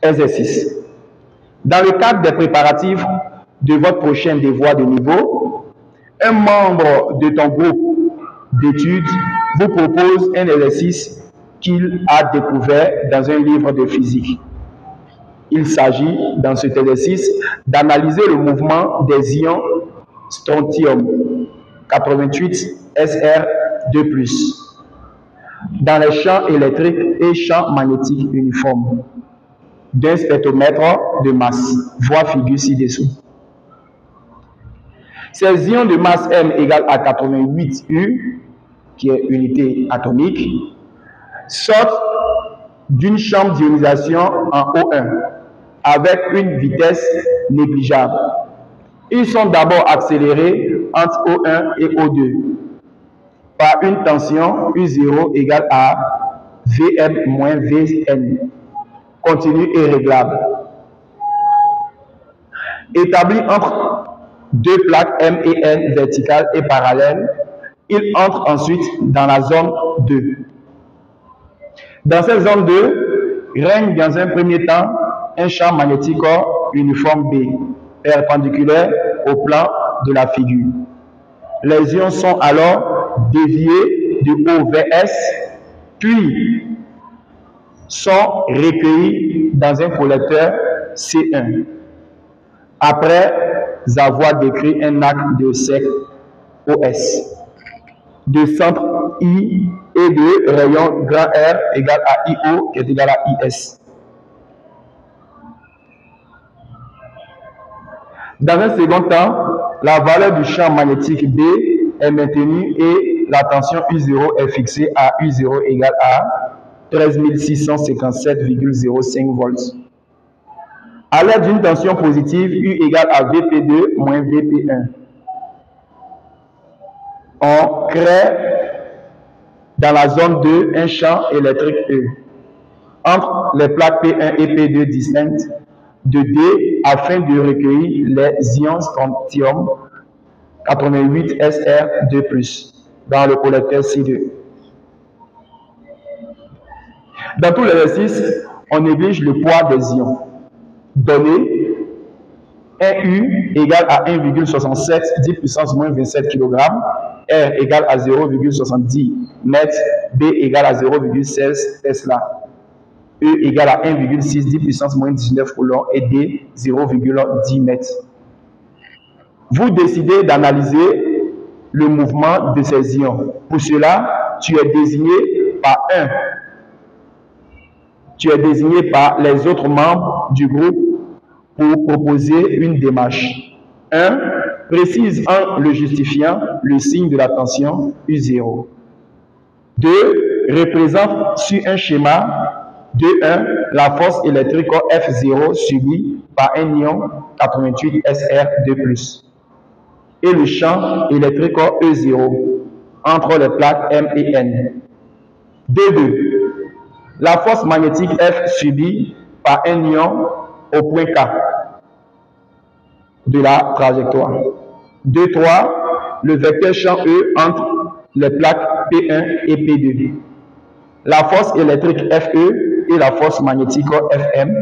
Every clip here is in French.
Exercice. Dans le cadre des préparatifs de votre prochain devoir de niveau, un membre de ton groupe d'études vous propose un exercice qu'il a découvert dans un livre de physique. Il s'agit, dans cet exercice, d'analyser le mouvement des ions strontium 88 Sr2+, dans les champs électriques et champs magnétiques uniformes d'un spectromètre de masse. Voir figure ci-dessous. Ces ions de masse M égale à 88 U, qui est unité atomique, sortent d'une chambre d'ionisation en O1 avec une vitesse négligeable. Ils sont d'abord accélérés entre O1 et O2 par une tension U0 égale à Vm moins Vn, continue et réglable, établi entre deux plaques M et N verticales et parallèles. Ils entrent ensuite dans la zone 2. Dans cette zone 2, règne dans un premier temps un champ magnétique uniforme B, perpendiculaire au plan de la figure. Les ions sont alors déviés de O vers S, puis sont recueillis dans un collecteur C1, après avoir décrit un arc de cercle OS, de centre I et de rayon grand R égale à IO qui est égal à IS. Dans un second temps, la valeur du champ magnétique B est maintenue et la tension U0 est fixée à U0 égale à 13 657,05 volts. À l'aide d'une tension positive, U égale à Vp2 moins Vp1. On crée dans la zone 2 un champ électrique E entre les plaques P1 et P2 distinctes de D afin de recueillir les ions strontium 88 Sr2+ dans le collecteur C2. Dans tout l'exercice, on néglige le poids des ions. Donné, 1 U égale à 1,67 10 puissance moins 27 kg, R égale à 0,70 mètres, B égale à 0,16 Tesla, E égale à 1,6 10 puissance moins 19 coulomb et D 0,10 mètres. Vous décidez d'analyser le mouvement de ces ions. Pour cela, tu es désigné par les autres membres du groupe pour proposer une démarche. 1. Précise en le justifiant le signe de la tension U0. 2. Représente sur un schéma 2.1 la force électrique F0 subie par un ion 88 Sr2+, et le champ électrique E0 entre les plaques M et N. 2. La force magnétique F subie par un ion au point K de la trajectoire. 2.3. Le vecteur champ E entre les plaques P1 et P2. La force électrique Fe et la force magnétique Fm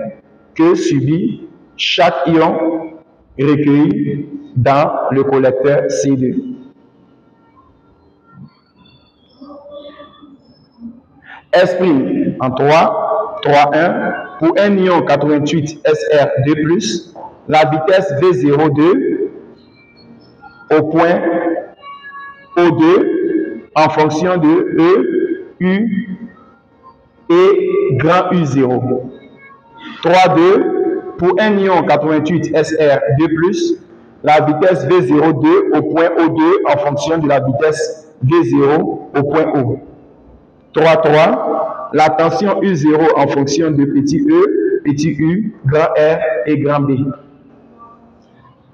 que subit chaque ion recueilli dans le collecteur C2. Exprime en 3.1 pour un ion 88 Sr2+, la vitesse V02 au point O2 en fonction de E, U et grand U0. 3.2 pour un ion 88 Sr2+, la vitesse V02 au point O2 en fonction de la vitesse V0 au point O. 3.3 la tension U0 en fonction de petit e, petit u, grand R et grand B.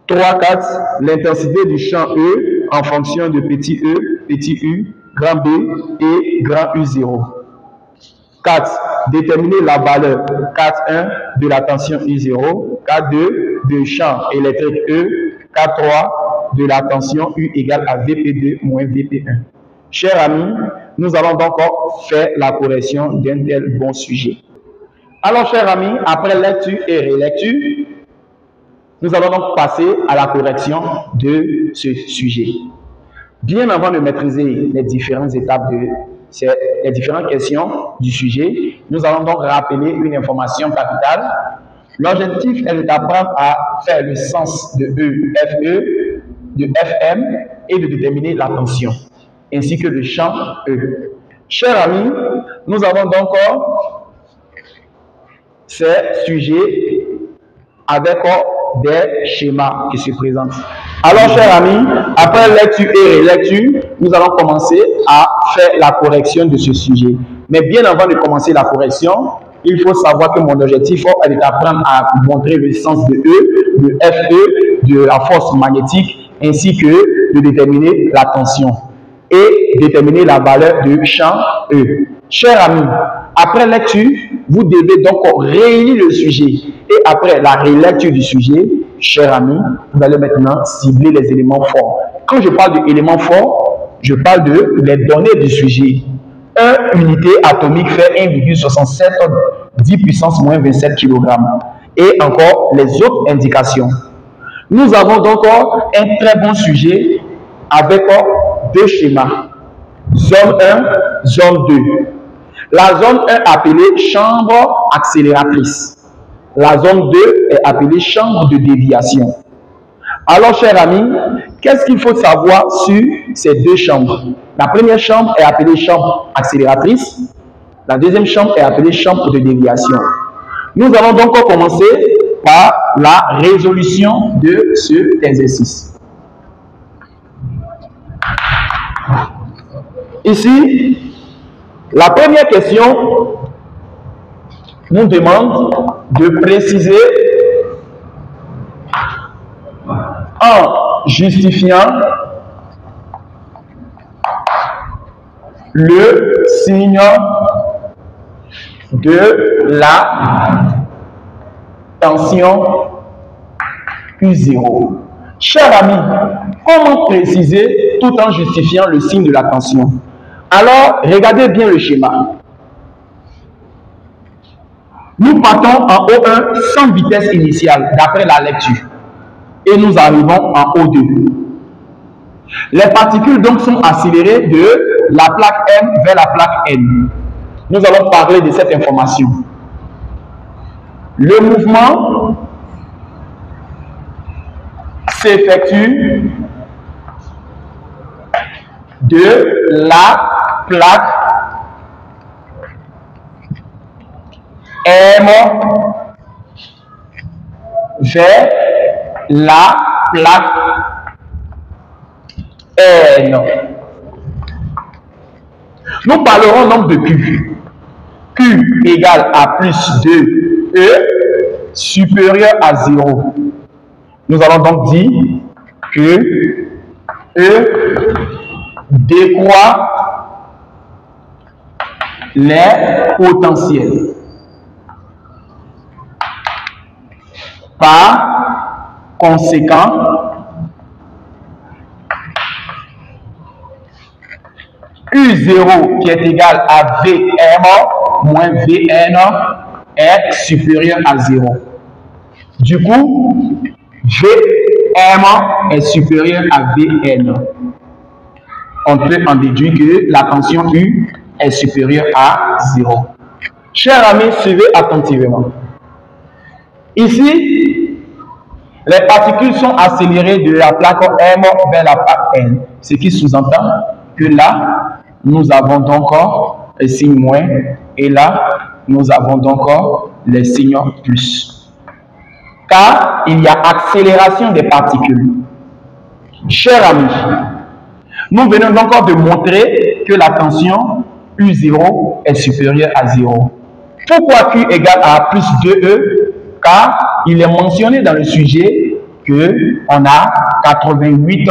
3.4 l'intensité du champ E en fonction de petit e, petit u, grand B et grand U0. 4. Déterminer la valeur 4.1 de la tension U0, 4.2 de champ électrique E, 4.3 de la tension U égale à Vp2 moins Vp1. Chers amis, nous allons donc faire la correction d'un tel bon sujet. Alors, chers amis, après lecture et relecture, nous allons donc passer à la correction de ce sujet. Bien avant de maîtriser les différentes étapes les différentes questions du sujet, nous allons donc rappeler une information capitale. L'objectif est d'apprendre à faire le sens de E, FE, de FM et de déterminer la tension, ainsi que le champ E. Chers amis, nous avons donc ces sujets avec des schémas qui se présentent. Alors, chers amis, après lecture et relecture, nous allons commencer à faire la correction de ce sujet. Mais bien avant de commencer la correction, il faut savoir que mon objectif est d'apprendre à montrer le sens de E, de FE, de la force magnétique, ainsi que de déterminer la tension et déterminer la valeur du champ E. Chers amis, après lecture, vous devez donc réunir le sujet. Et après la relecture du sujet, chers amis, vous allez maintenant cibler les éléments forts. Quand je parle d'éléments forts, je parle de les données du sujet. 1 unité atomique fait 1,67 10 puissance moins 27 kg. Et encore les autres indications. Nous avons donc un très bon sujet avec deux schémas. Zone 1, zone 2. La zone 1 appelée chambre accélératrice. La zone 2 est appelée chambre de déviation. Alors, chers amis, qu'est-ce qu'il faut savoir sur ces deux chambres? La première chambre est appelée chambre accélératrice. La deuxième chambre est appelée chambre de déviation. Nous allons donc commencer par la résolution de cet exercice. Ici, la première question nous demande de préciser en justifiant le signe de la tension U0. Chers amis, comment préciser tout en justifiant le signe de la tension? Alors, regardez bien le schéma. Nous partons en O1 sans vitesse initiale, d'après la lecture. Et nous arrivons en O2. Les particules donc sont accélérées de la plaque M vers la plaque N. Nous allons parler de cette information. Le mouvement s'effectue de la plaque M vers la plaque N. Nous parlerons donc de Q. Q égale à plus 2E supérieur à 0. Nous allons donc dire que E décroît les potentiels. Par conséquent, U0 qui est égal à Vm moins Vn est supérieur à 0. Du coup, Vm est supérieur à Vn. On peut en déduire que la tension U est supérieure à 0. Chers amis, suivez attentivement. Ici, les particules sont accélérées de la plaque M vers la plaque N. Ce qui sous-entend que là, nous avons donc le signe moins et là, nous avons donc les signes plus. Car il y a accélération des particules. Chers amis, nous venons donc de montrer que la tension U0 est supérieure à 0. Pourquoi Q égale à plus 2E? Car il est mentionné dans le sujet qu'on a 88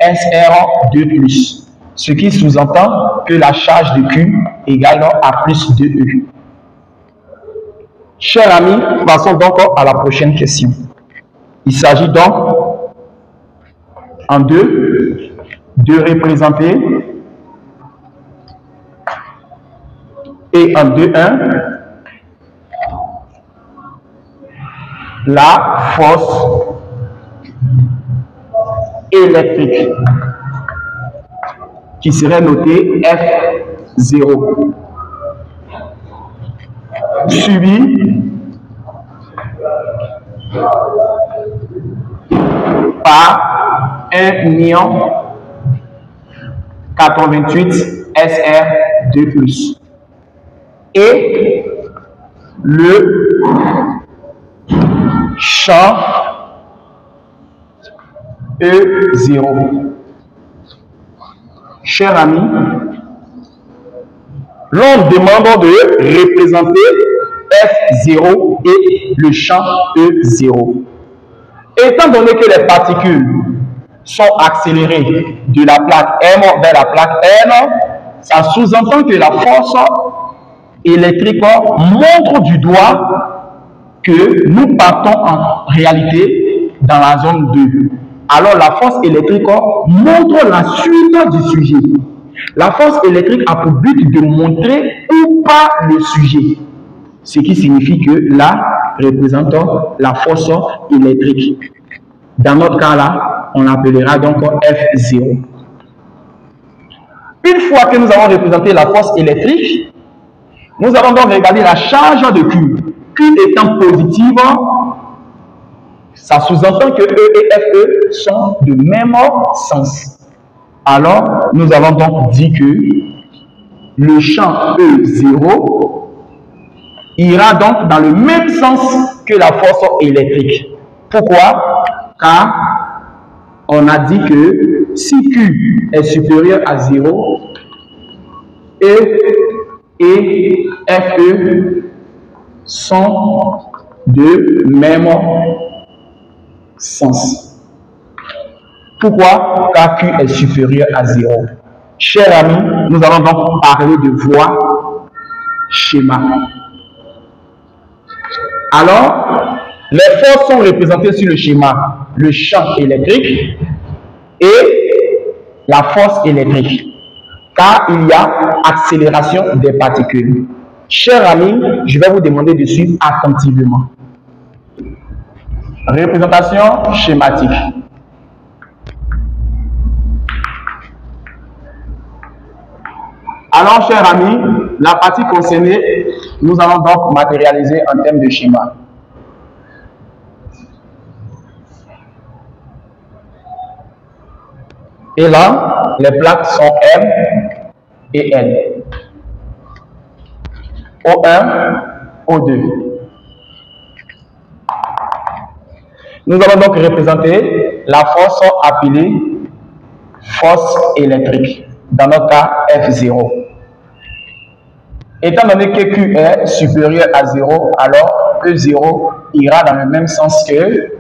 SR2+, ce qui sous-entend que la charge de Q égale à plus 2E. Chers amis, passons donc à la prochaine question. Il s'agit donc en deux de représenter et en 2.1 la force électrique qui serait notée F0 suivi par un ion 88 SR2+. Et le champ E0. Chers amis, l'on demande de représenter F0 et le champ E0. Étant donné que les particules sont accélérées de la plaque M vers la plaque N, ça sous-entend que la force électrique montre du doigt que nous partons en réalité dans la zone 2. Alors la force électrique montre la suite du sujet. La force électrique a pour but de montrer où part le sujet. Ce qui signifie que là représente la force électrique. Dans notre cas là, on l'appellera donc F0. Une fois que nous avons représenté la force électrique, nous allons donc regarder la charge de Q. Q étant positive, ça sous-entend que E et FE sont de même sens. Alors, nous allons donc dire que le champ E0 ira donc dans le même sens que la force électrique. Pourquoi? Car on a dit que si Q est supérieur à 0, E et FE sont de même sens. Pourquoi? Car Q est supérieur à 0. Chers amis, nous allons donc parler de voie schéma. Alors, les forces sont représentées sur le schéma, le champ électrique et la force électrique, car il y a accélération des particules. Chers amis, je vais vous demander de suivre attentivement. Représentation schématique. Alors, chers amis, la partie concernée, nous allons donc matérialiser en termes de schéma. Et là, les plaques sont M et N. O1, O2. Nous allons donc représenter la force appelée force électrique, dans notre cas F0. Étant donné que Q est supérieur à 0, alors E0 ira dans le même sens que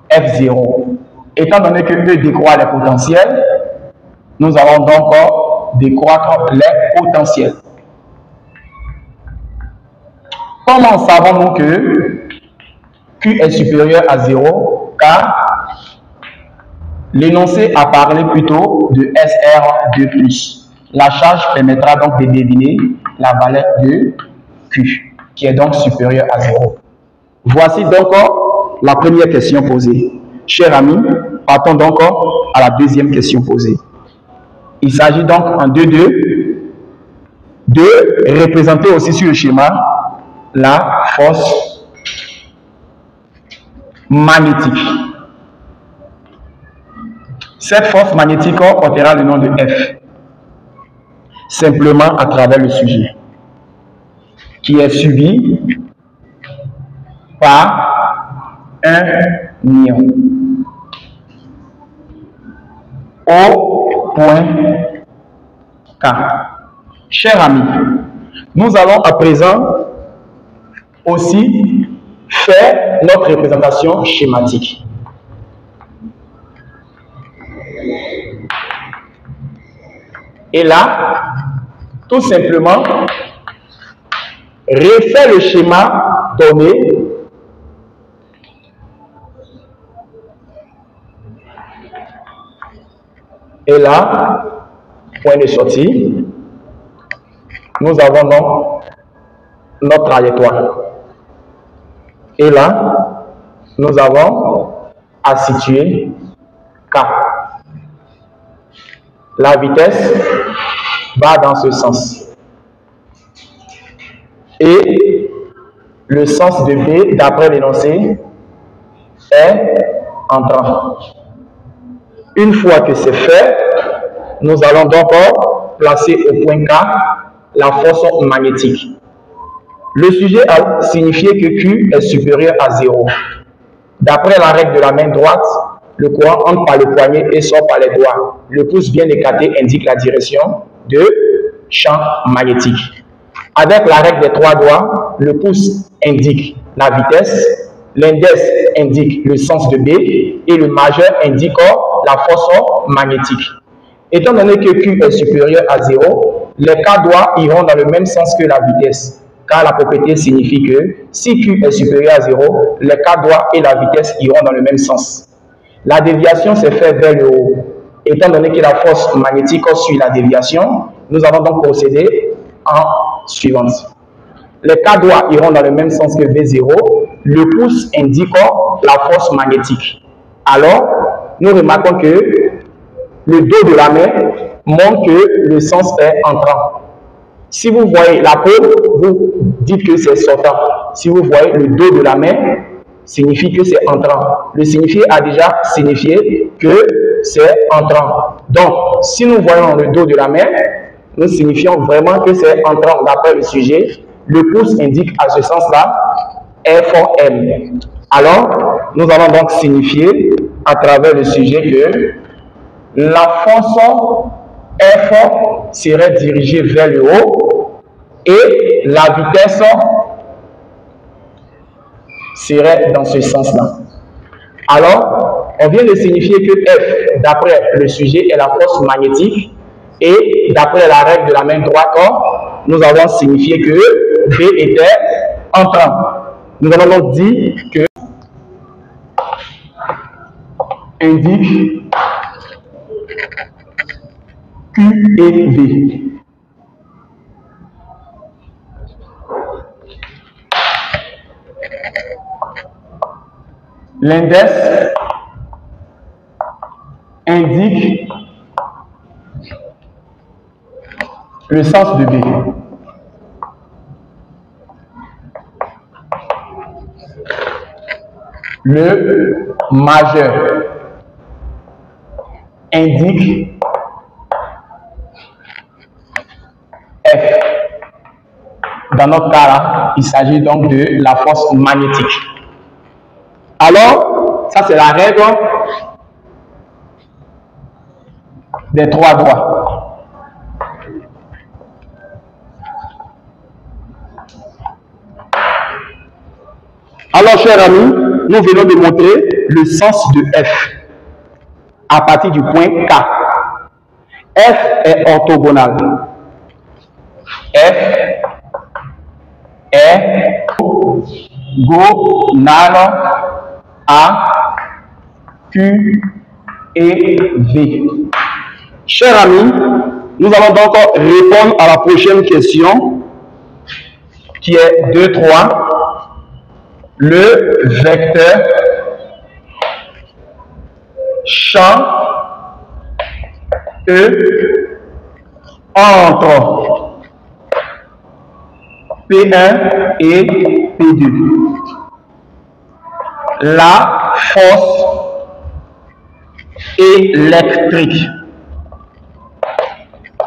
F0. Étant donné que E décroît les potentiels, nous allons donc décroître les potentiels. Comment savons-nous que Q est supérieur à 0? Car l'énoncé a parlé plutôt de SR2+. La charge permettra donc de deviner la valeur de Q, qui est donc supérieure à 0. Voici donc la première question posée. Chers amis, partons donc à la deuxième question posée. Il s'agit donc en 2-2 de représenter aussi sur le schéma la force magnétique. Cette force magnétique portera le nom de F, simplement à travers le sujet, qui est suivi par un ion au point K. Chers amis, nous allons à présent aussi faire notre représentation schématique. Et là, tout simplement, refaire le schéma donné et là, point de sortie, nous avons donc notre trajectoire. Et là, nous avons à situer K. La vitesse va dans ce sens. Et le sens de B, d'après l'énoncé, est entrant. Une fois que c'est fait, nous allons donc placer au point K la force magnétique. Le sujet a signifié que Q est supérieur à 0. D'après la règle de la main droite, le courant entre par le poignet et sort par les doigts. Le pouce bien écarté indique la direction de champ magnétique. Avec la règle des 3 doigts, le pouce indique la vitesse, l'index indique le sens de B et le majeur indique la force magnétique. Étant donné que Q est supérieur à 0, les K doigts iront dans le même sens que la vitesse. Car la propriété signifie que si Q est supérieur à 0, les K doigts et la vitesse iront dans le même sens. La déviation s'est faite vers le haut. Étant donné que la force magnétique suit la déviation, nous allons donc procéder en suivante. Les K doigts iront dans le même sens que V0. Le pouce indique la force magnétique. Alors, nous remarquons que le dos de la main montre que le sens est entrant. Si vous voyez la paume, vous dites que c'est sortant. Si vous voyez le dos de la main, signifie que c'est entrant. Le signifié a déjà signifié que c'est entrant. Donc, si nous voyons le dos de la main, nous signifions vraiment que c'est entrant d'après le sujet. Le pouce indique à ce sens-là F-M. Alors, nous allons donc signifier à travers le sujet que la force F serait dirigée vers le haut et la vitesse serait dans ce sens-là. Alors, on vient de signifier que F, d'après le sujet, est la force magnétique et d'après la règle de la main droite, nous avons signifié que B était entrant. Nous avons donc dit que indique Q et V. L'index indique le sens de B. Le majeur indique F. Dans notre cas là, il s'agit donc de la force magnétique. Alors, ça c'est la règle des 3 doigts. Alors, chers amis, nous venons de montrer le sens de F à partir du point K. F est orthogonal. F est gonal à Q et V. Chers amis, nous allons donc répondre à la prochaine question qui est 2,3. Le vecteur champ E entre P1 et P2. La force électrique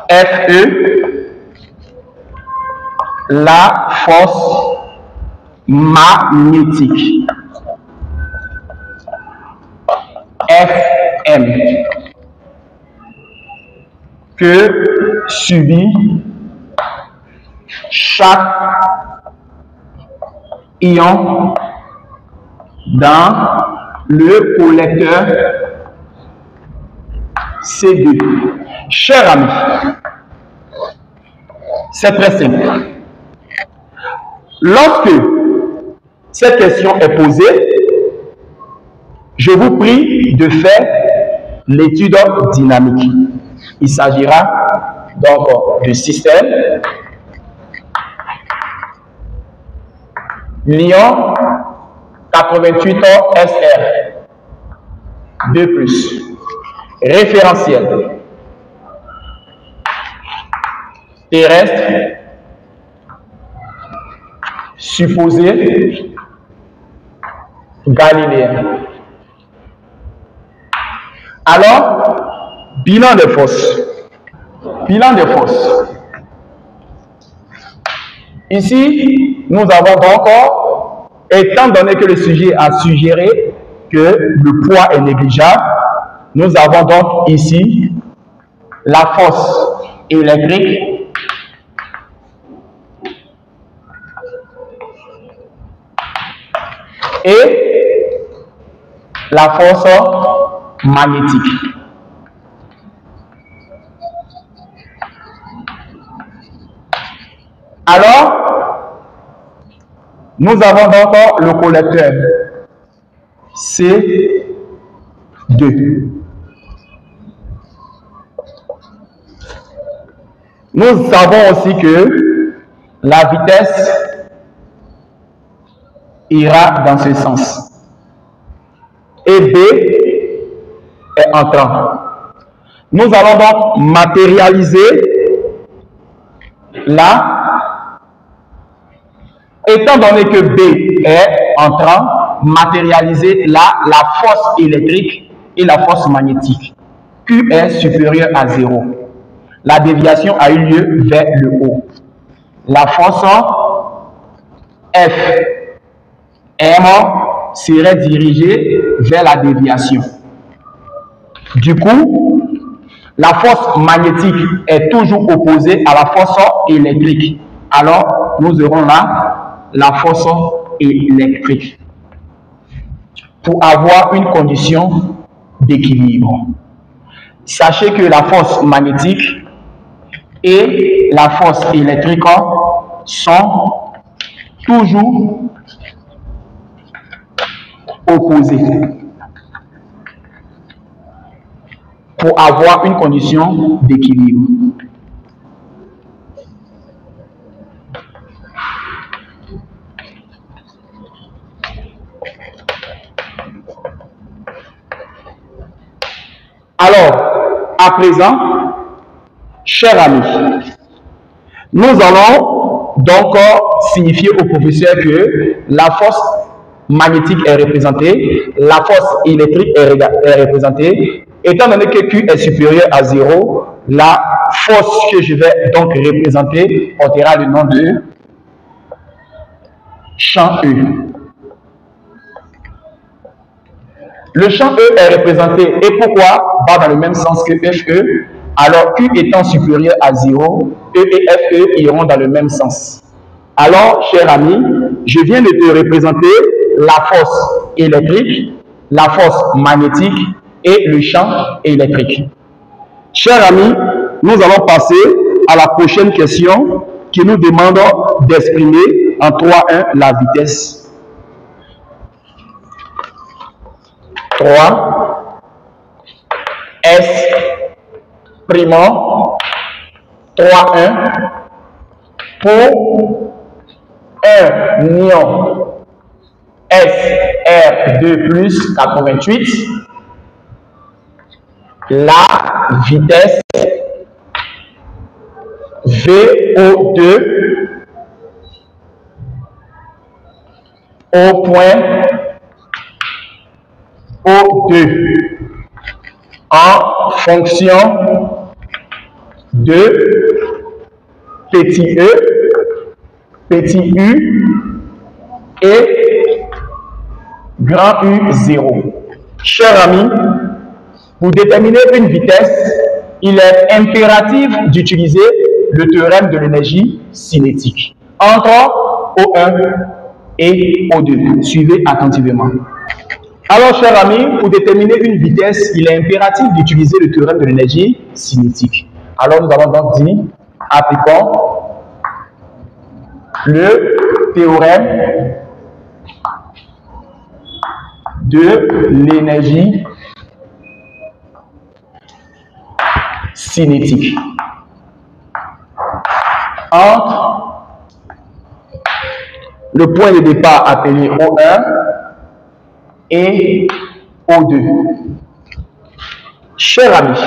Fe, la force magnétique Fm, que subit chaque ion dans le collecteur C2. Chers amis, c'est très simple. Lorsque cette question est posée, je vous prie de faire l'étude dynamique. Il s'agira donc de système, l'ion 80 88 SR. 2 plus. Référentiel. Terrestre. Supposé. Galiléen. Alors, bilan des forces. Bilan des forces. Ici, nous avons donc, étant donné que le sujet a suggéré que le poids est négligeable, nous avons donc ici la force électrique et la force magnétique. Alors, nous avons donc le collecteur C2. Nous savons aussi que la vitesse ira dans ce sens. Et B est entrant. Nous allons donc matérialiser là, étant donné que B est entrant, matérialiser là la force électrique et la force magnétique. Q est supérieur à 0. La déviation a eu lieu vers le haut. La force F M serait dirigée vers la déviation. Du coup, la force magnétique est toujours opposée à la force électrique. Alors, nous aurons là la force électrique pour avoir une condition d'équilibre. Sachez que la force magnétique et la force électrique sont toujours opposées pour avoir une condition d'équilibre. Alors, à présent, chers amis, nous allons donc signifier au professeur que la force magnétique est représentée, la force électrique est représentée. Étant donné que Q est supérieur à 0, la force que je vais donc représenter portera le nom de champ E. Le champ E est représenté, et pourquoi va dans le même sens que FE? Alors, Q étant supérieur à 0, E et FE iront dans le même sens. Alors, cher ami, je viens de te représenter la force électrique, la force magnétique et le champ électrique. Cher ami, nous allons passer à la prochaine question qui nous demande d'exprimer en 3-1 la vitesse. 3 S primant 3-1 pour un ion SR2 plus 88, la vitesse VO2 au point O2 en fonction de petit e, petit u et grand U0. Chers amis, pour déterminer une vitesse, il est impératif d'utiliser le théorème de l'énergie cinétique entre O1 et O2. Suivez attentivement. Alors, chers amis, pour déterminer une vitesse, il est impératif d'utiliser le théorème de l'énergie cinétique. Alors, nous allons donc dire, appliquons le théorème de l'énergie cinétique entre le point de départ appelé O1 et O2. Chers amis,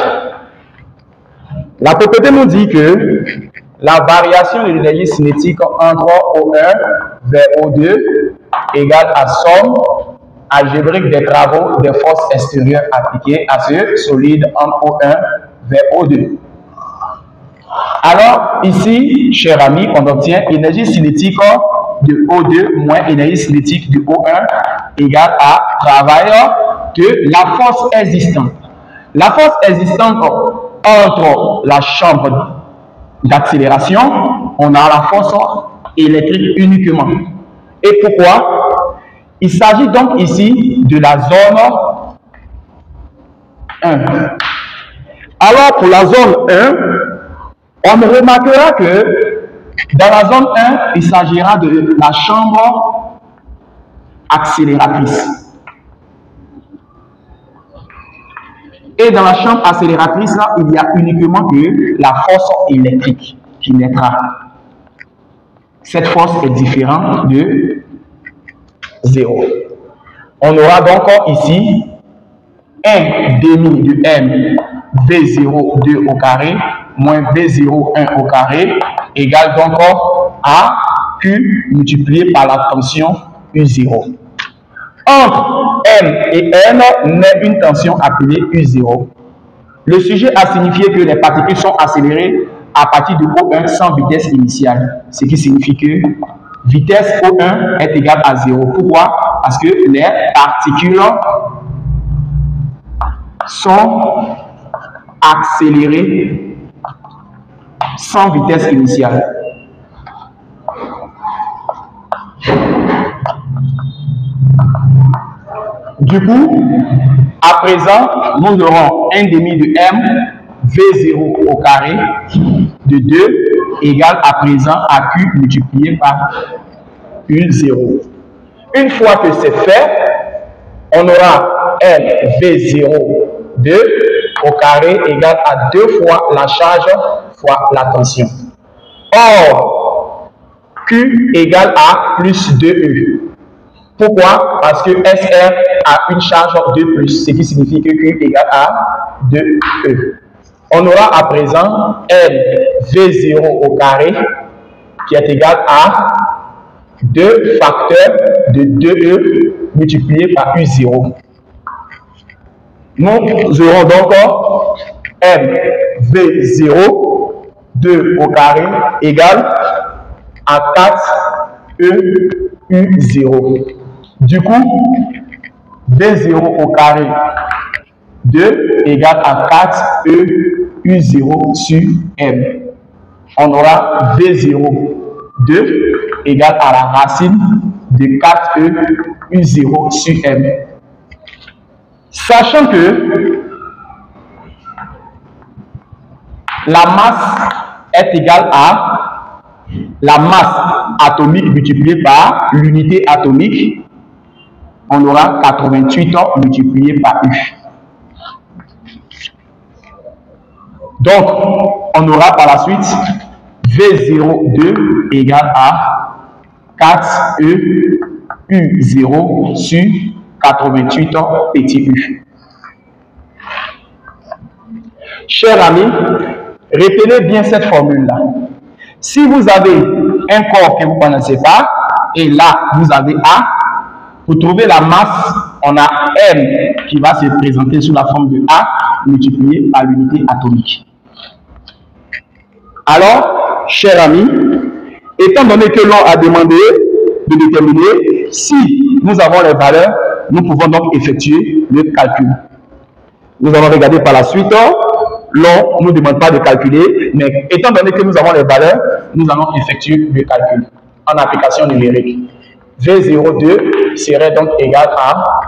la propriété nous dit que la variation de l'énergie cinétique entre O1 vers O2 égale à somme algébrique des travaux des forces extérieures appliquées à ce solide entre O1 vers O2. Alors, ici, chers amis, on obtient énergie cinétique de O2 moins énergie cinétique de O1 égale à travail de la force existante. La force existante entre la chambre d'accélération, on a la force électrique uniquement. Et pourquoi? Il s'agit donc ici de la zone 1. Alors, pour la zone 1, on remarquera que dans la zone 1, il s'agira de la chambre accélératrice. Et dans la chambre accélératrice, là, il y a uniquement que la force électrique qui naîtra. Cette force est différente de 0. On aura donc ici 1 demi de M V02 au carré moins V01 au carré égale donc à Q multiplié par la tension U0. Entre M et N naît une tension appelée U0. Le sujet a signifié que les particules sont accélérées à partir de O1 sans vitesse initiale, ce qui signifie que vitesse O1 est égale à 0. Pourquoi? Parce que les particules sont accélérées sans vitesse initiale. Du coup, à présent, nous aurons 1 demi de M V0 au carré de 2 égale à présent à Q multiplié par U0. Une fois que c'est fait, on aura M V02 au carré égale à 2 fois la charge fois la tension. Or, Q égale à plus 2E. Pourquoi? Parce que SR a une charge de plus, ce qui signifie que Q égale à 2E. On aura à présent MV0 au carré qui est égal à 2 facteurs de 2E multiplié par U0. Nous aurons donc MV0 2 au carré égale à 4E U0. Du coup, V0 au carré 2 égale à 4E U0 sur M. On aura V0 2 égale à la racine de 4E U0 sur M. Sachant que la masse est égale à la masse atomique multipliée par l'unité atomique, on aura 88 multiplié par U. Donc, on aura par la suite V02 égale à 4E U0 sur 88 petit U. Chers amis, retenez bien cette formule-là. Si vous avez un corps que vous ne connaissez pas, et là, vous avez A, pour trouver la masse, on a M qui va se présenter sous la forme de A multiplié par l'unité atomique. Alors, chers amis, étant donné que l'on a demandé de déterminer si nous avons les valeurs, nous pouvons donc effectuer le calcul. Nous allons regarder par la suite. L'on ne nous demande pas de calculer, mais étant donné que nous avons les valeurs, nous allons effectuer le calcul en application numérique. V02 serait donc égal à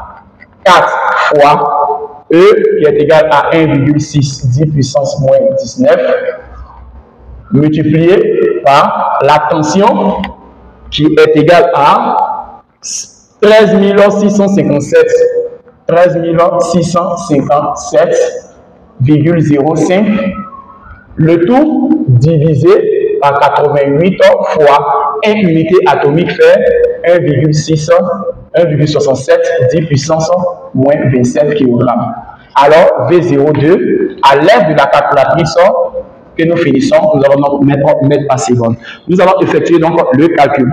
4 fois E qui est égal à 1,6 10 puissance moins 19 multiplié par la tension qui est égale à 13 657,05, le tout divisé par 88 fois 1 unité atomique fait 1,6 1,67 10 puissance moins 27 kg. Alors, V02, à l'aide de la calculatrice que nous finissons, nous allons donc mettre par seconde. Nous allons effectuer donc le calcul.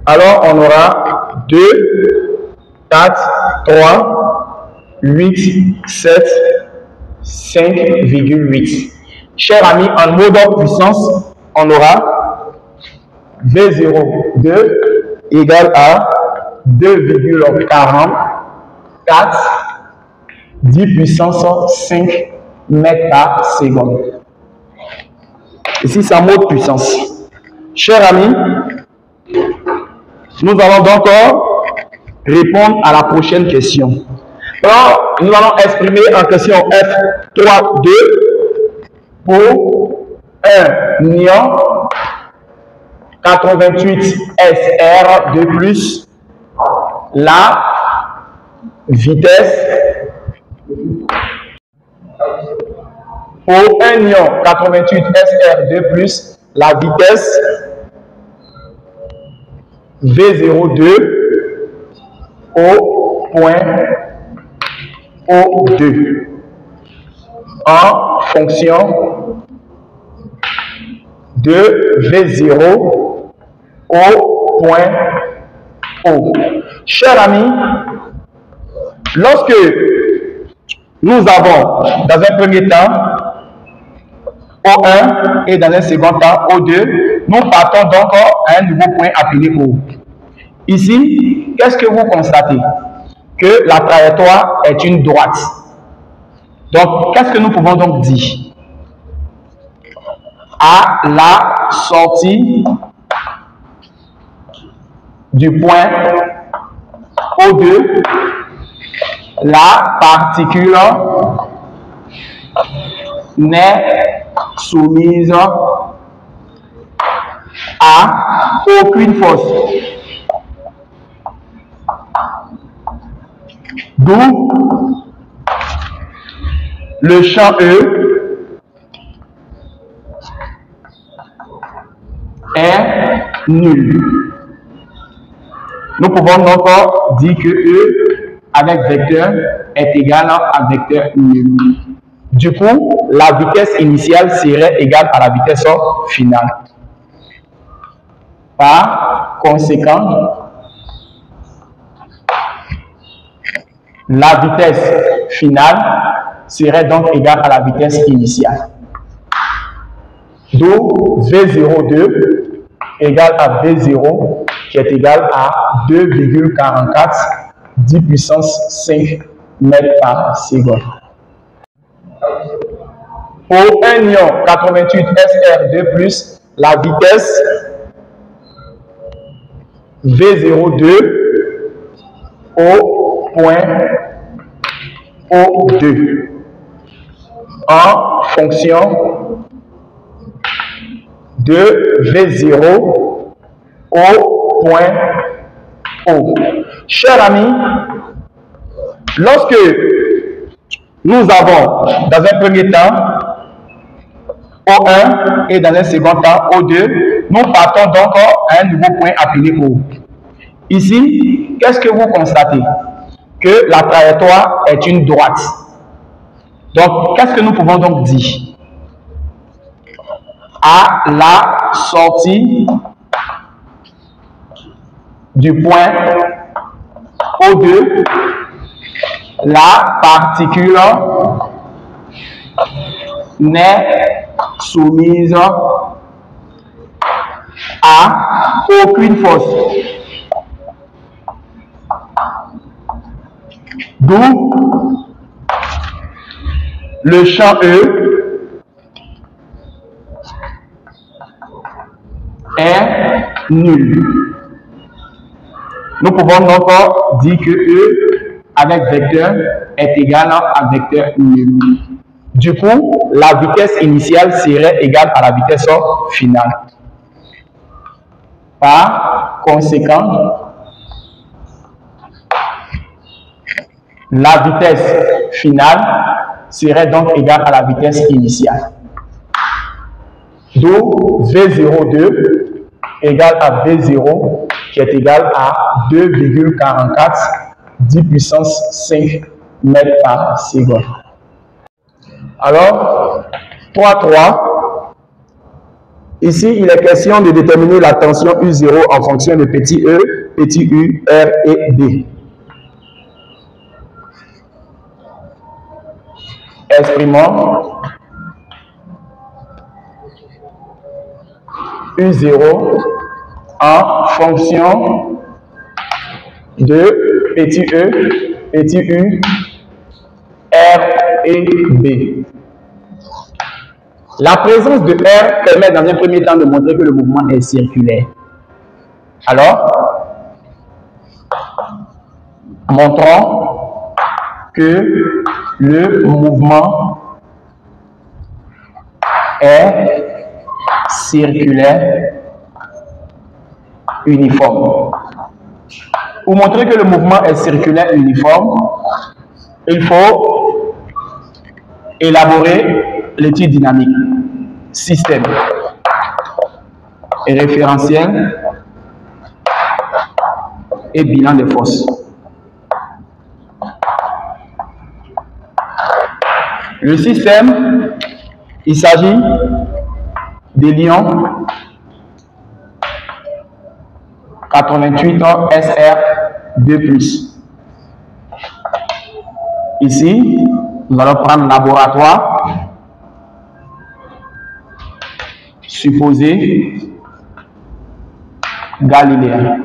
Alors, on aura 2, 4, 3, 8, 7, 5,8. Chers amis, en mode puissance, on aura V02 égale à 2,44 10 puissance 5 mètres par seconde. Ici, c'est en mode puissance. Chers amis, nous allons donc répondre à la prochaine question. Alors, nous allons exprimer en question F32 pour un ion 88 SR de plus, la vitesse pour un ion 88 SR de plus, la vitesse V02 au point O2 en fonction de V0 au point O. Chers amis, lorsque nous avons dans un premier temps O1 et dans un second temps O2, nous partons donc à un nouveau point appelé O. Ici, qu'est-ce que vous constatez? Que la trajectoire est une droite. Donc, qu'est-ce que nous pouvons donc dire? À la sortie du point O2, la particule n'est soumise à aucune force. D'où le champ E est nul. Nous pouvons donc dire que E avec vecteur est égal à vecteur nul. Du coup, la vitesse initiale serait égale à la vitesse finale. Par conséquent, la vitesse finale serait donc égale à la vitesse initiale. D'où V02 égale à V0 qui est égal à 2,44 10 puissance 5 mètres par seconde. Pour un ion 88 SR2 plus, la vitesse V02 au point O2 en fonction de V0 au point O. Chers amis, lorsque nous avons dans un premier temps O1 et dans un second temps O2, nous partons donc à un nouveau point appelé O. Ici, qu'est-ce que vous constatez? Que la trajectoire est une droite. Donc, qu'est-ce que nous pouvons donc dire? À la sortie du point O2, la particule n'est soumise à aucune force. D'où le champ E est nul. Nous pouvons donc dire que E avec vecteur est égal à vecteur nul. Du coup, la vitesse initiale serait égale à la vitesse finale. Par conséquent, la vitesse finale serait donc égale à la vitesse initiale. D'où V02 égale à V0 qui est égal à 2,44 10 puissance 5 mètres par seconde. Alors, 3.3. Ici, il est question de déterminer la tension U0 en fonction de petit e, petit u, R et D. Exprimons U0 en fonction de petit e, petit u, R et B. La présence de R permet dans un premier temps de montrer que le mouvement est circulaire. Alors, montrons que le mouvement est circulaire uniforme. Pour montrer que le mouvement est circulaire uniforme, il faut élaborer l'étude dynamique, système et référentiel et bilan des forces. Le système, il s'agit des lions 88 SR2+. Ici, nous allons prendre laboratoire, supposé galiléen.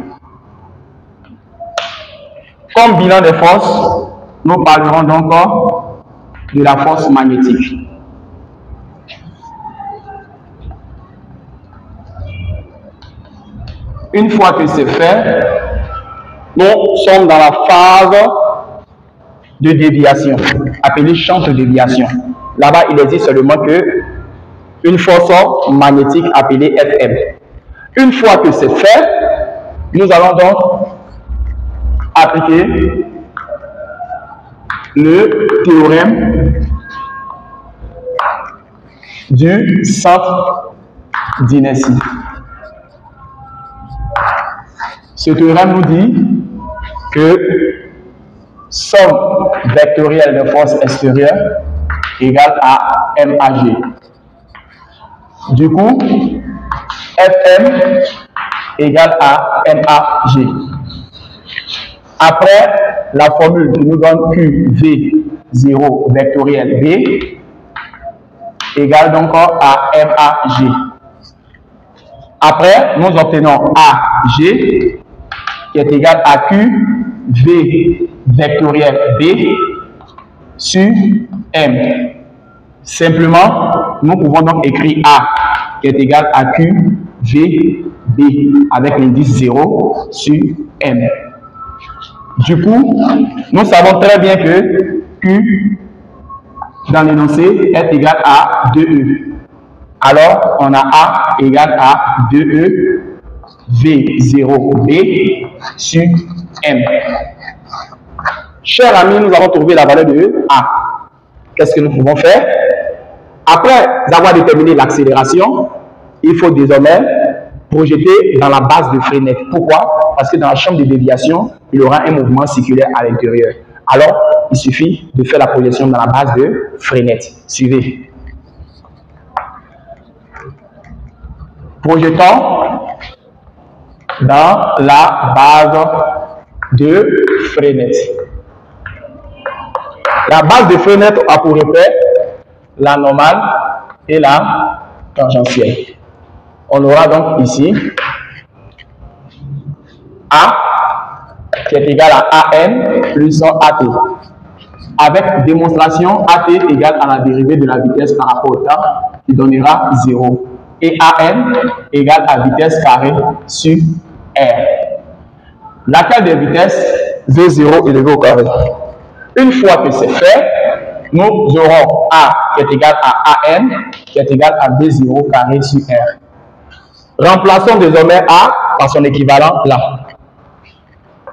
Comme bilan des forces, nous parlerons donc de la force magnétique. Une fois que c'est fait, nous sommes dans la phase de déviation, appelée champ de déviation. Là-bas, il existe seulement une force magnétique appelée Fm. Une fois que c'est fait, nous allons donc appliquer le théorème du centre d'inertie. Ce théorème nous dit que somme vectorielle de force extérieure égale à MAG. Du coup, Fm égale à MAG. Après, la formule qui nous donne QV0 vectoriel B égale donc à MAG. Après, nous obtenons AG qui est égal à QV vectoriel B sur M. Simplement, nous pouvons donc écrire A qui est égal à QVB avec l'indice 0 sur M. Du coup, nous savons très bien que Q dans l'énoncé est égal à 2E. Alors, on a A égale à 2E V0B sur M. Chers amis, nous avons trouvé la valeur de A. Qu'est-ce que nous pouvons faire? Après avoir déterminé l'accélération, il faut désormais projeter dans la base de Freinet. Pourquoi? Parce que dans la chambre de déviation, il y aura un mouvement circulaire à l'intérieur. Alors, il suffit de faire la projection dans la base de Freinet. Suivez. Projetons dans la base de Freinet. La base de Freinet a pour repère la normale et la tangentielle. On aura donc ici A qui est égal à AN plus AT. Avec démonstration AT égale à la dérivée de la vitesse par rapport au temps qui donnera 0. Et AN égale à vitesse carrée sur R. Laquelle des vitesses V0 élevé au carré. Une fois que c'est fait, nous aurons A qui est égal à AN qui est égal à V0 carré sur R. Remplaçons désormais A par son équivalent là.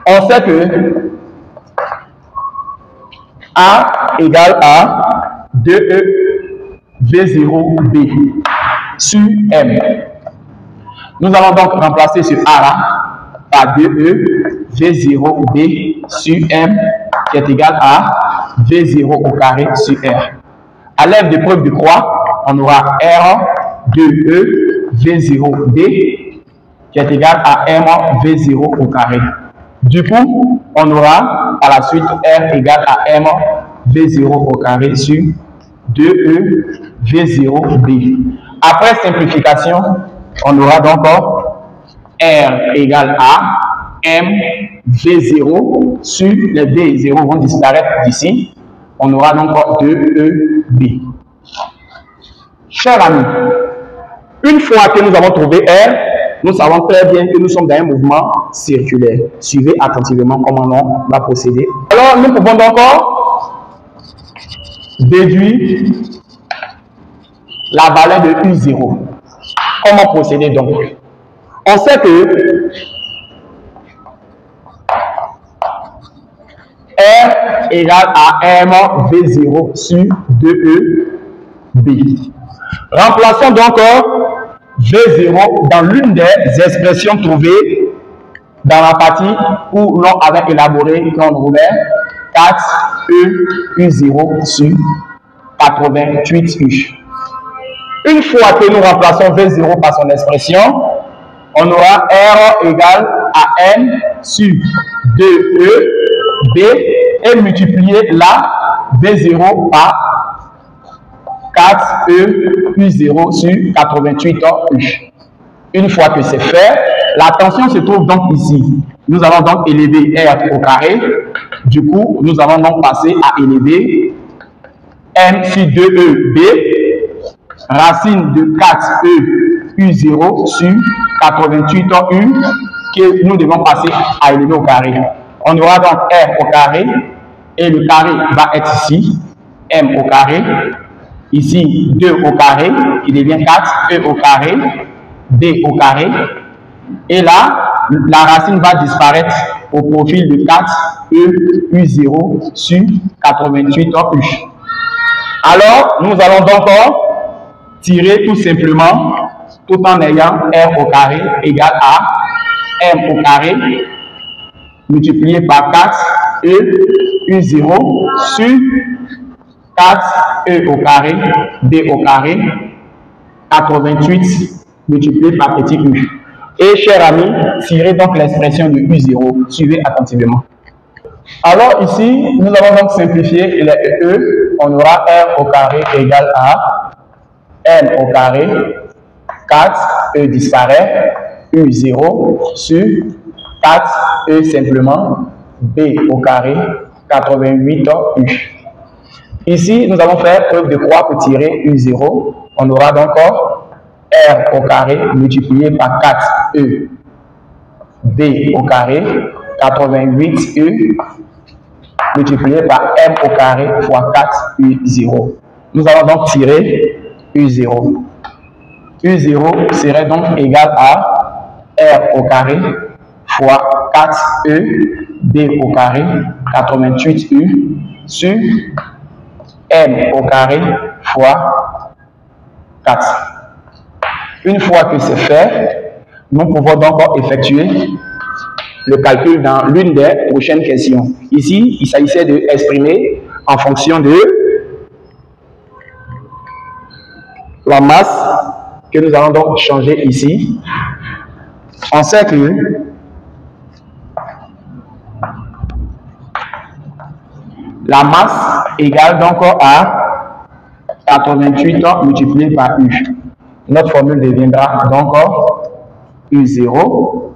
On sait que A égale à 2E V0B sur M. Nous allons donc remplacer ce A là par 2E V0B sur M qui est égal à V0 au carré sur R. À l'aide de preuve de croix, on aura R 2E V0B qui est égal à M V0 au carré. Du coup, on aura par la suite R égale à M V0 au carré sur 2E V0B. Après simplification, on aura donc R égale à M V0 sur les V0 vont disparaître d'ici. On aura donc 2EB. Chers amis, une fois que nous avons trouvé R, nous savons très bien que nous sommes dans un mouvement circulaire. Suivez attentivement comment on va procéder. Alors, nous pouvons donc déduire la valeur de U0. Comment procéder donc? On sait que R égale à M V0 sur 2EB. Remplaçons donc V0 dans l'une des expressions trouvées dans la partie où l'on avait élaboré quand on ouvert 4E U0 sur 88U. Une fois que nous remplaçons V0 par son expression, on aura R égale à N sur 2EB et multiplier la V0 par 4E U0 sur 88U. Une fois que c'est fait, la tension se trouve donc ici. Nous allons donc élever R au carré. Du coup, nous allons donc passer à élever M sur 2EB, racine de 4E U0 sur 88U, que nous devons passer à élever au carré. On aura donc R au carré, et le carré va être ici, M au carré, ici 2 au carré, qui devient 4, E au carré, B au carré, et là, la racine va disparaître au profil de 4, E, U0 sur 88U. Alors, nous allons donc tirer tout simplement, tout en ayant R au carré égale à M au carré, multiplié par 4, E, U0 sur 4E au carré, B au carré, 88 multiplié par petit u. Et chers amis, tirez donc l'expression de U0. Suivez attentivement. Alors ici, nous allons donc simplifier les E. On aura R au carré égale à M au carré, 4E disparaît, U0 sur 4E simplement, B au carré, 88U. Ici, nous allons faire preuve de croix pour tirer U0. On aura donc R au carré multiplié par 4E, B au carré, 88U, multiplié par M au carré fois 4U0. Nous allons donc tirer U0. U0 serait donc égal à R au carré fois 4E, B au carré, 88U, sur M au carré fois 4. Une fois que c'est fait, nous pouvons donc effectuer le calcul dans l'une des prochaines questions. Ici, il s'agissait d'exprimer en fonction de la masse que nous allons donc changer ici. On sait que la masse égale donc à 88 multiplié par U. Notre formule deviendra donc U0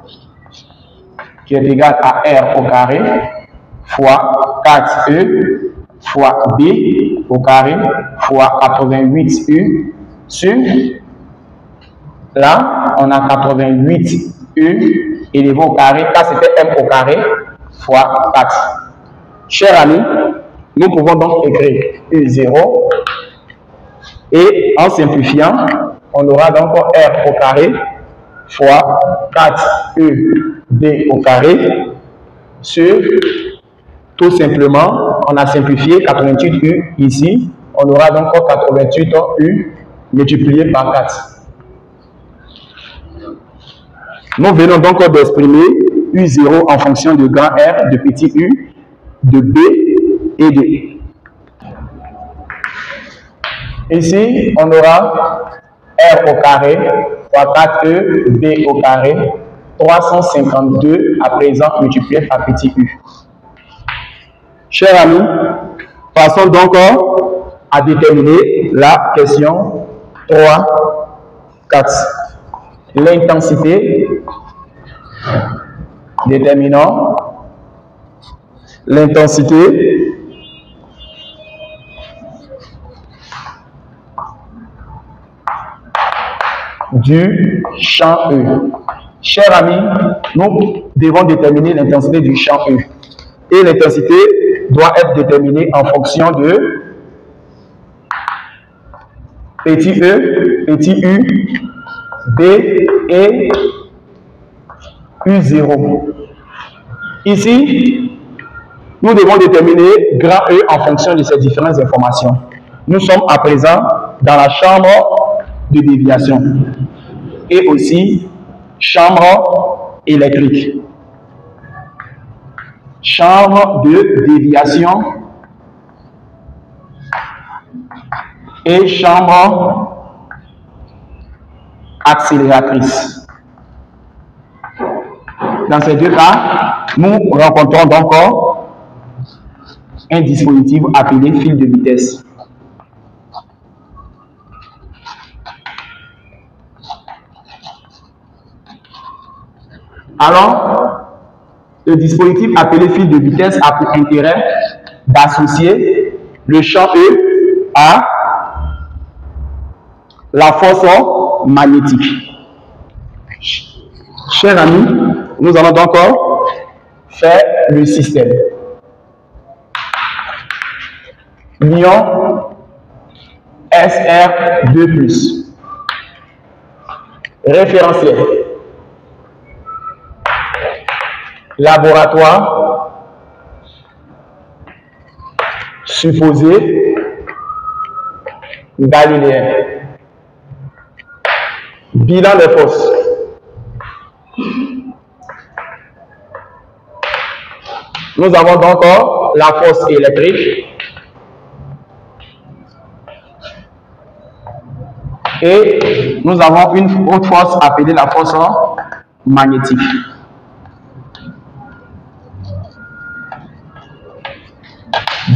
qui est égal à R au carré fois 4E fois B au carré fois 88U sur, là on a 88U élevé au carré, car c'était M au carré fois 4. Chers amis, nous pouvons donc écrire U0 et en simplifiant, on aura donc R au carré fois 4EB au carré sur, tout simplement, on a simplifié 88U ici, on aura donc 88U multiplié par 4. Nous venons donc d'exprimer U0 en fonction de grand R, de petit u, de B et de E. Ici, on aura R au carré fois 4E, B au carré, 352 à présent multiplié par petit u. Chers amis, passons donc à déterminer la question 3, 4. L'intensité, déterminons l'intensité du champ E. Chers amis, nous devons déterminer l'intensité du champ E. Et l'intensité doit être déterminée en fonction de petit e, petit u, b et u0. Ici, nous devons déterminer grand E en fonction de ces différentes informations. Nous sommes à présent dans la chambre de déviation et aussi chambre électrique. Chambre de déviation et chambre accélératrice. Dans ces deux cas, nous rencontrons donc un dispositif appelé fil de vitesse. Alors, le dispositif appelé fil de vitesse a pour intérêt d'associer le champ E à la force magnétique. Chers amis, nous allons donc faire le système. L'ion SR2+. Référentiel. Laboratoire. Supposé. Galiléen. Bilan des forces. Nous avons donc la force électrique et nous avons une autre force appelée la force magnétique.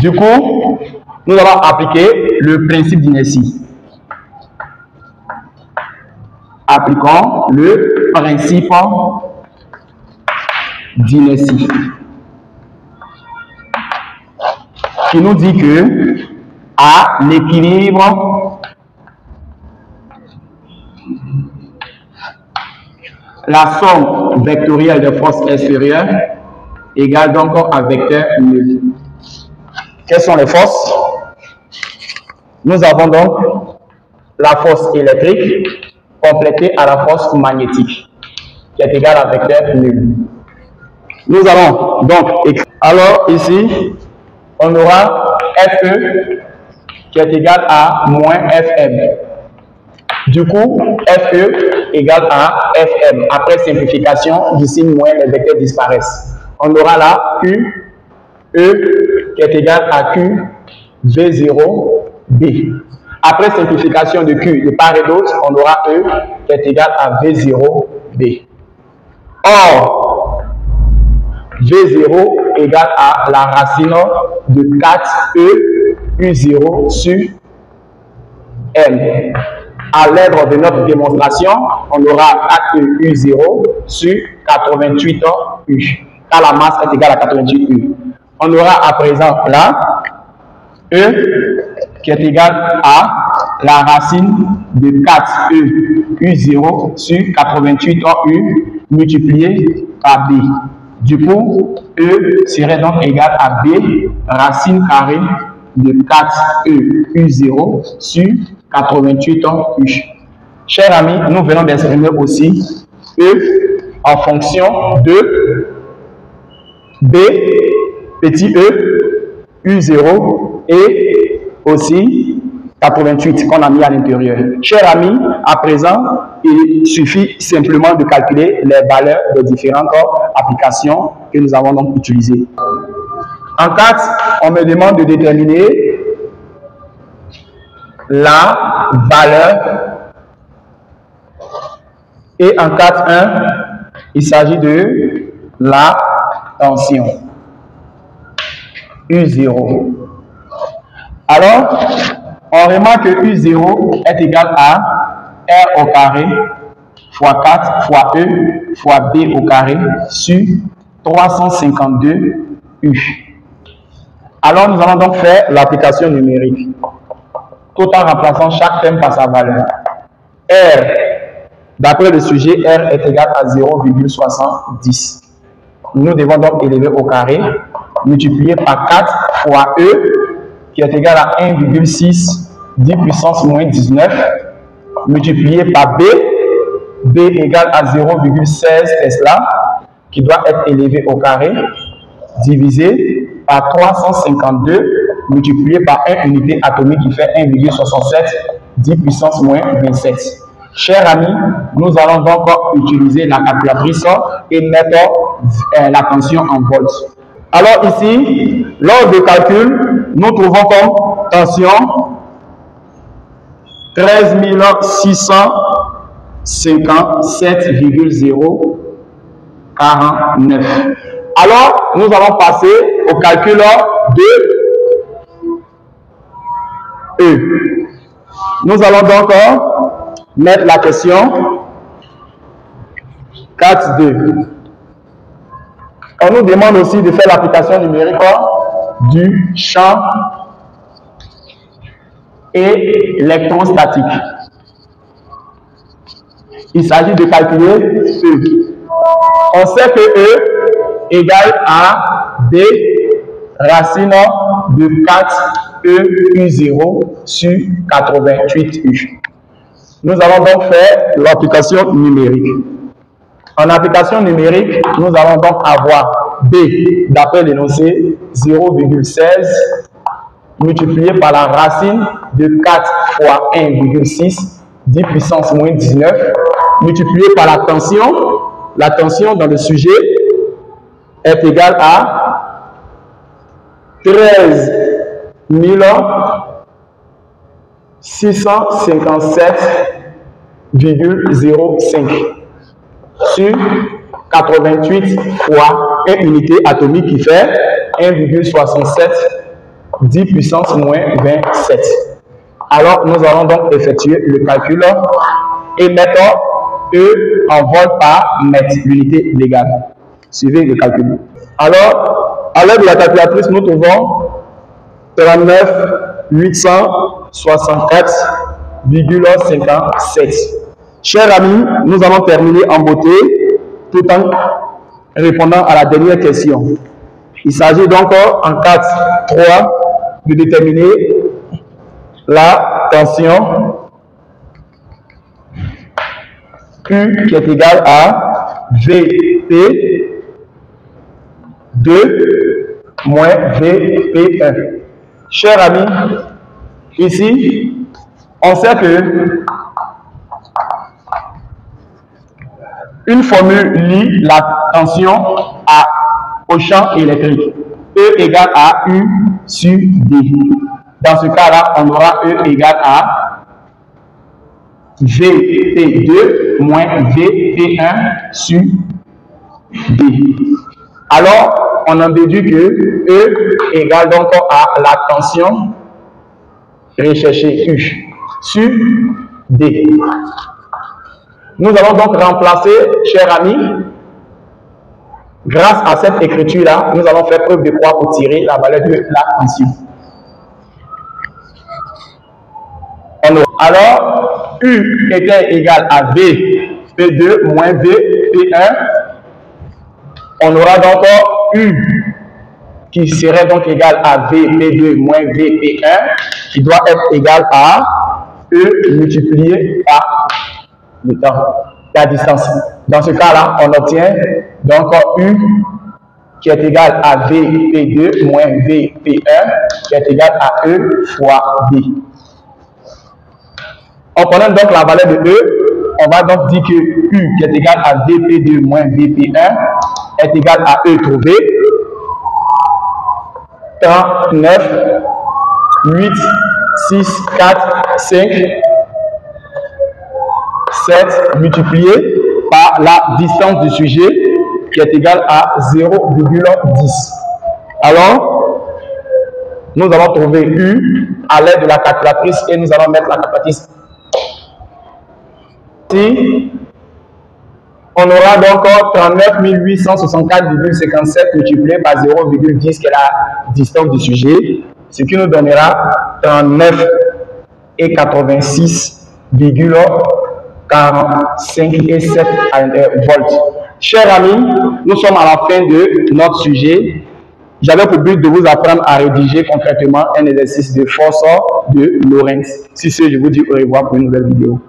Du coup, nous allons appliquer le principe d'inertie. Appliquons le principe d'inertie qui nous dit que à l'équilibre, la somme vectorielle des forces extérieures égale donc à vecteur nul. Quelles sont les forces? Nous avons donc la force électrique complétée à la force magnétique qui est égale à vecteur nul. Nous allons donc écrire. Alors ici, on aura FE qui est égal à moins FM. Du coup, FE égale à FM. Après simplification, du signe moins, les vecteurs disparaissent. On aura là Q, E qui est égal à Q, V0, B. Après simplification de Q de part et d'autre, on aura E qui est égal à V0, B. Or, V0 égale à la racine de 4E U0 sur M. À l'aide de notre démonstration, on aura 4E U0 sur 88 U. Car la masse est égale à 88 U. On aura à présent là E qui est égal à la racine de 4E U0 sur 88 U multiplié par B. Du coup, E serait donc égal à B, racine carrée de 4E U0 sur 88 U. Chers amis, nous venons d'exprimer aussi E en fonction de B, petit e, U0 et aussi 88 qu'on a mis à l'intérieur. Chers amis, à présent, il suffit simplement de calculer les valeurs des différentes applications que nous avons donc utilisées. En 4, on me demande de déterminer la valeur. Et en 4.1, il s'agit de la tension. U0. Alors, on remarque que U0 est égal à R au carré fois 4 fois E fois B au carré sur 352 U. Alors, nous allons donc faire l'application numérique, tout en remplaçant chaque terme par sa valeur. R, d'après le sujet, R est égal à 0,70. Nous devons donc élever au carré, multiplier par 4 fois E, qui est égal à 1,6 10 puissance moins 19, multiplié par B, B égale à 0,16 Tesla, qui doit être élevé au carré, divisé par 352, multiplié par 1 unité atomique qui fait 1,67 10 puissance moins 27. Chers amis, nous allons donc utiliser la calculatrice et mettre la tension en volts. Alors ici, lors du calcul, nous trouvons comme tension 13 657,049. Alors, nous allons passer au calcul de E. Nous allons donc mettre la question 4.2. On nous demande aussi de faire l'application numérique du champ électrostatique. Il s'agit de calculer E. On sait que E égale à B racine de 4E U0 sur 88 U. Nous allons donc faire l'application numérique. En application numérique, nous allons donc avoir B, d'après l'énoncé, 0,16 multiplié par la racine de 4 fois 1,6, 10 puissance moins 19, multiplié par la tension. La tension dans le sujet est égale à 13 657,05 sur 88 fois 1 unité atomique qui fait 1,67 10 puissance moins 27. Alors, nous allons donc effectuer le calcul et mettre E en volts par mètre, l'unité légale. Suivez le calcul. Alors, à l'aide de la calculatrice, nous trouvons 39 864,57. Chers amis, nous allons terminer en beauté tout en répondant à la dernière question. Il s'agit donc en 4.3 de déterminer la tension Q qui est égale à VP2 moins VP1. Chers amis, ici, on sait que une formule lie la tension au champ électrique. E égale à U sur D. Dans ce cas-là, on aura E égale à VP2 moins VP1 sur D. Alors, on en déduit que E égale donc à la tension recherchée U sur D. Nous allons donc remplacer, chers amis, grâce à cette écriture-là, nous allons faire preuve de quoi pour tirer la valeur de la tension. Alors, U était égal à VP2 moins VP1. On aura donc U qui serait donc égal à VP2 moins VP1 qui doit être égal à E multiplié par le temps, la distance. Dans ce cas-là, on obtient donc U qui est égal à VP2 moins VP1 qui est égal à E fois D. On connaît donc la valeur de E. On va donc dire que U qui est égal à VP2 moins VP1 est égal à E trouvé. 39, 8, 6, 4, 5, 7 multiplié par la distance du sujet qui est égale à 0,10. Alors, nous allons trouver U à l'aide de la calculatrice et nous allons mettre la calculatrice. Ici, on aura donc 39 864,57 multiplié par 0,10 qui est la distance du sujet, ce qui nous donnera 39 et 86,45 et 7 volts. Chers amis, nous sommes à la fin de notre sujet. J'avais pour but de vous apprendre à rédiger concrètement un exercice de force de Lorentz. Sur ce, je vous dis au revoir pour une nouvelle vidéo.